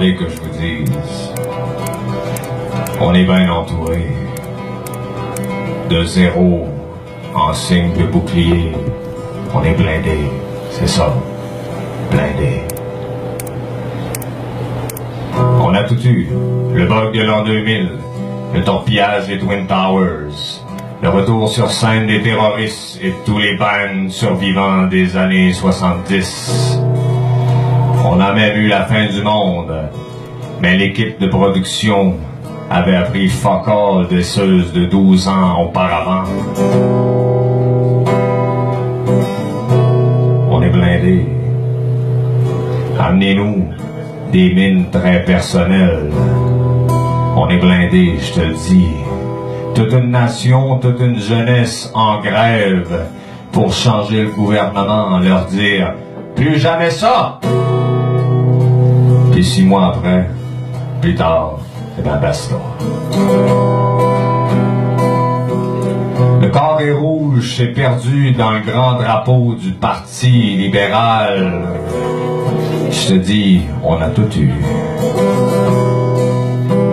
fallait que je vous dise. On est bien entouré. De zéro en signe de bouclier. On est blindé, c'est ça. Blindé. On a tout eu. Le bug de l'an 2000. Le torpillage des Twin Towers. Le retour sur scène des terroristes et tous les bands survivants des années 70. On a même eu la fin du monde. Mais l'équipe de production avait appris fuck all des seuls de 12 ans auparavant. On est blindés. Amenez-nous des mines très personnelles. On est blindés, je te le dis. Toute une nation, toute une jeunesse en grève pour changer le gouvernement, leur dire « Plus jamais ça! » Puis 6 mois après, plus tard, eh ben basta. Le carré rouge s'est perdu dans le grand drapeau du Parti libéral. Je te dis, on a tout eu.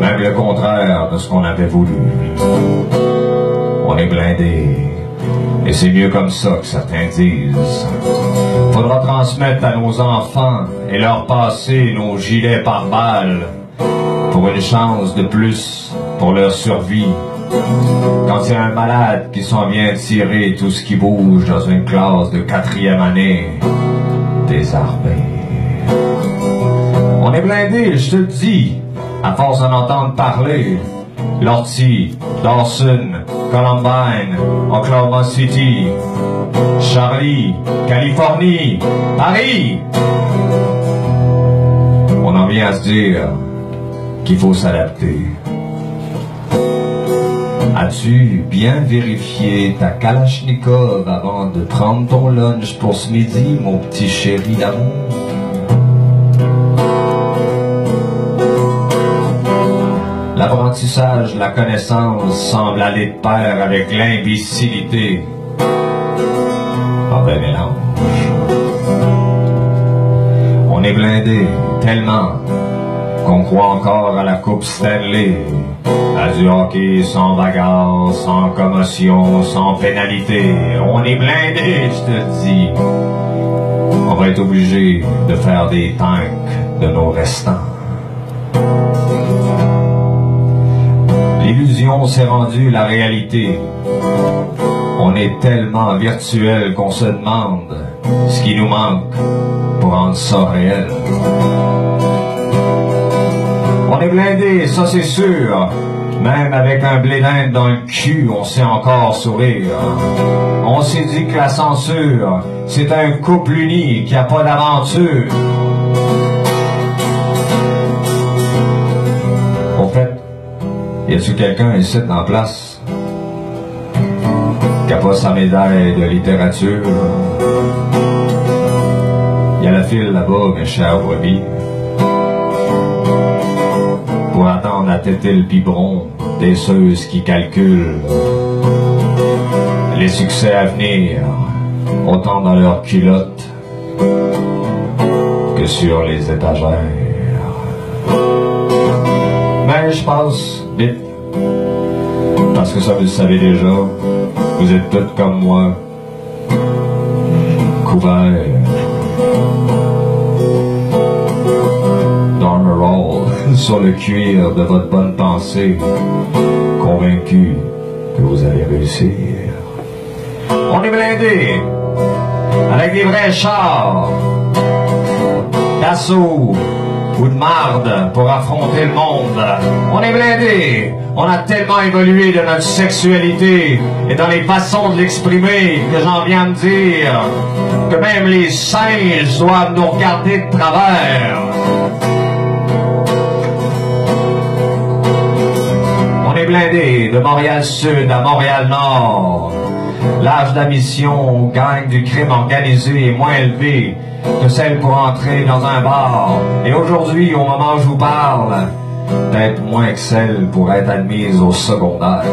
Même le contraire de ce qu'on avait voulu. On est blindés. Et c'est mieux comme ça que certains disent. Faudra transmettre à nos enfants et leur passer nos gilets pare-balles pour une chance de plus pour leur survie. Quand il y a un malade qui s'en vient tirer tout ce qui bouge dans une classe de 4e année, désarmé. On est blindés, je te le dis, à force d'en entendre parler. Lortie, Dawson, Columbine, Oklahoma City, Charlie, Californie, Paris. On en vient à se dire qu'il faut s'adapter. As-tu bien vérifié ta Kalachnikov avant de prendre ton lunch pour ce midi, mon petit chéri d'amour? L'apprentissage, la connaissance semble aller de pair avec l'imbécilité. Mauvais mélange. On est blindé tellement qu'on croit encore à la Coupe Stanley, à du hockey sans bagarre, sans commotion, sans pénalité. On est blindé, je te le dis. On va être obligé de faire des tanks de nos restants. L'illusion s'est rendue la réalité. On est tellement virtuel qu'on se demande ce qui nous manque pour rendre ça réel. On est blindé, ça c'est sûr. Même avec un blé d'Inde dans le cul, on sait encore sourire. On s'est dit que la censure, c'est un couple uni qui a pas d'aventure. Au fait, y a-tu quelqu'un ici dans la place qui a pas sa médaille de littérature? Y a la file là-bas, mes chers brebis, pour attendre à têter le biberon des ceux qui calculent les succès à venir, autant dans leurs culottes que sur les étagères. Mais je passe vite, parce que ça vous le savez déjà, vous êtes tous comme moi, couverts d'armor all sur le cuir de votre bonne pensée, convaincus que vous allez réussir. On est blindés, avec des vrais chars, d'assaut ou de marde pour affronter le monde. On est blindés. On a tellement évolué de notre sexualité et dans les façons de l'exprimer que j'en viens de dire que même les singes doivent nous regarder de travers. On est blindés de Montréal-Sud à Montréal-Nord. L'âge d'admission aux gangs du crime organisé est moins élevé que celle pour entrer dans un bar. Et aujourd'hui, au moment où je vous parle, peut-être moins que celle pour être admise au secondaire.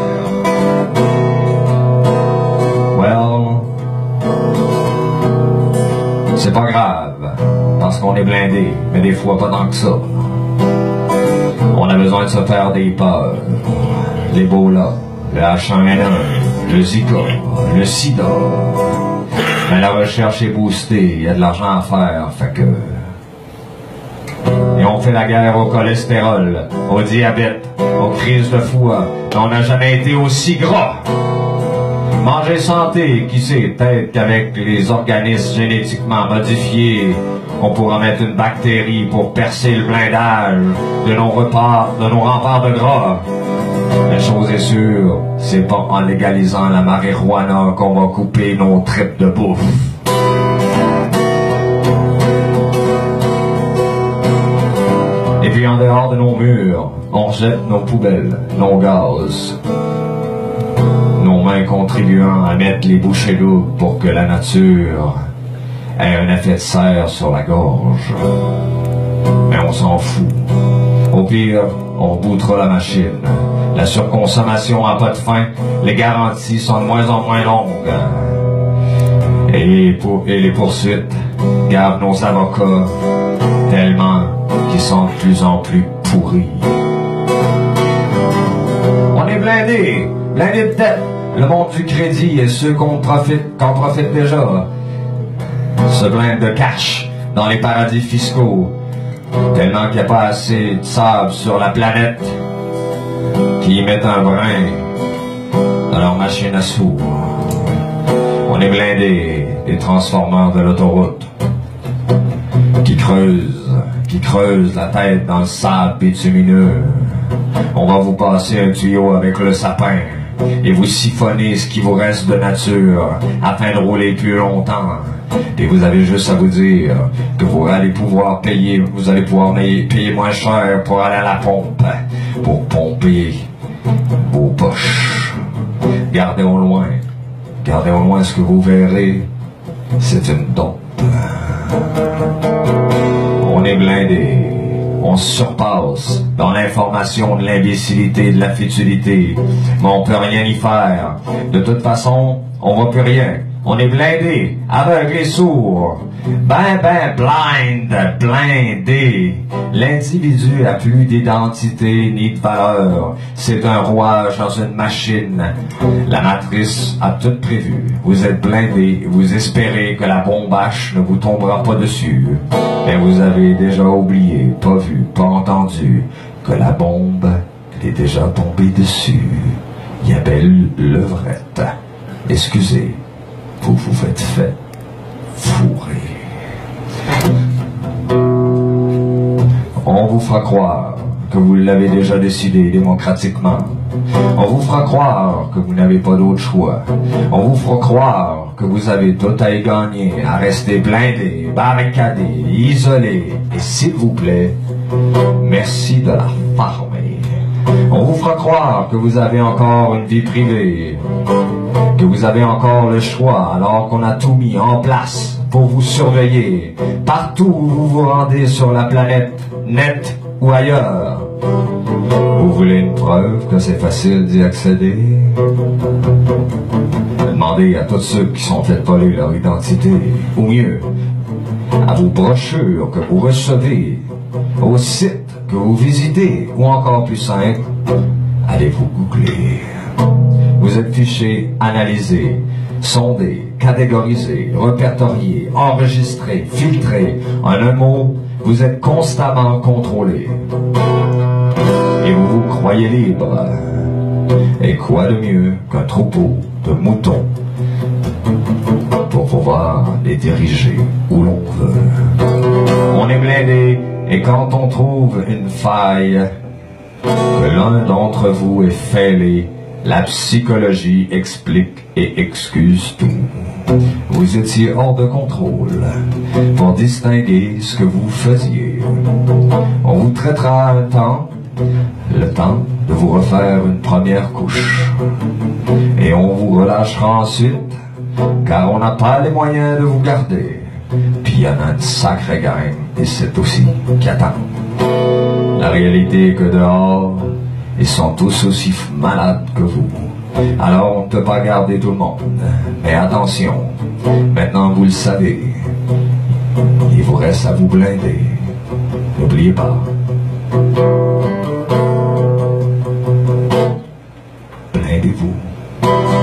Well, c'est pas grave, parce qu'on est blindé, mais des fois pas tant que ça. besoin de se faire des peurs. L'Ebola, le H1N1, le Zika, le Sida. Mais la recherche est boostée, il y a de l'argent à faire, fait que... Et on fait la guerre au cholestérol, au diabète, aux crises de foie. On n'a jamais été aussi gras. Manger santé, qui sait, peut-être qu'avec les organismes génétiquement modifiés, on pourra mettre une bactérie pour percer le blindage de nos remparts de gras. La chose est sûre, c'est pas en légalisant la marijuana qu'on va couper nos tripes de bouffe. Et puis en dehors de nos murs, on rejette nos poubelles, nos gaz, nos mains contribuant à mettre les bouchées doubles pour que la nature ait un effet de serre sur la gorge. Mais on s'en fout. Au pire, on boutera la machine. La surconsommation n'a pas de fin. Les garanties sont de moins en moins longues. Et les poursuites gardent nos avocats tellement qu'ils sont de plus en plus pourris. On est blindés de dette. Le monde du crédit et ceux qu'en profitent déjà se blindent de cash dans les paradis fiscaux, tellement qu'il n'y a pas assez de sable sur la planète qui y mettent un brin dans leur machine à sous. On est blindés des transformeurs de l'autoroute qui creusent la tête dans le sable bitumineux. On va vous passer un tuyau avec le sapin et vous siphonner ce qui vous reste de nature afin de rouler plus longtemps. Et vous avez juste à vous dire que vous allez pouvoir payer moins cher pour aller à la pompe, pour pomper vos poches. Gardez au loin ce que vous verrez, c'est une dompe. On est blindé. On se surpasse dans l'information de l'imbécilité, de la futilité, mais on peut rien y faire. De toute façon, on voit plus rien. On est blindé, aveugle et sourd. Blindé. L'individu a plus d'identité ni de valeur. C'est un rouage dans une machine. La matrice a tout prévu. Vous êtes blindé, vous espérez que la bombache ne vous tombera pas dessus. Mais vous avez déjà oublié, pas vu, pas entendu que la bombe est déjà tombée dessus. Y a belle levrette. Excusez, vous vous faites fourrer. On vous fera croire que vous l'avez déjà décidé démocratiquement. On vous fera croire que vous n'avez pas d'autre choix. On vous fera croire que vous avez tout à y gagner, à rester blindé, barricadé, isolé. Et s'il vous plaît, merci de la farmer. On vous fera croire que vous avez encore une vie privée, que vous avez encore le choix alors qu'on a tout mis en place pour vous surveiller partout où vous vous rendez sur la planète, net ou ailleurs. Vous voulez une preuve que c'est facile d'y accéder? Demandez à tous ceux qui sont fait voler leur identité, ou mieux, à vos brochures que vous recevez, aux sites que vous visitez, ou encore plus simple, allez vous googler. Vous êtes fichés, analysés, sondés, catégorisés, répertoriés, enregistrés, filtrés. En un mot, vous êtes constamment contrôlés. Et vous vous croyez libre. Et quoi de mieux qu'un troupeau de moutons pour pouvoir les diriger où l'on veut. On est blindé, et quand on trouve une faille, que l'un d'entre vous est fêlé, la psychologie explique et excuse tout. Vous étiez hors de contrôle pour distinguer ce que vous faisiez. On vous traitera un temps, le temps de vous refaire une première couche. Et on vous relâchera ensuite, car on n'a pas les moyens de vous garder. Puis il y en a une sacrée gang, et c'est aussi qui attend. La réalité est que dehors, ils sont tous aussi malades que vous. Alors on ne peut pas garder tout le monde. Mais attention, maintenant vous le savez, il vous reste à vous blinder. N'oubliez pas. aidez-vous.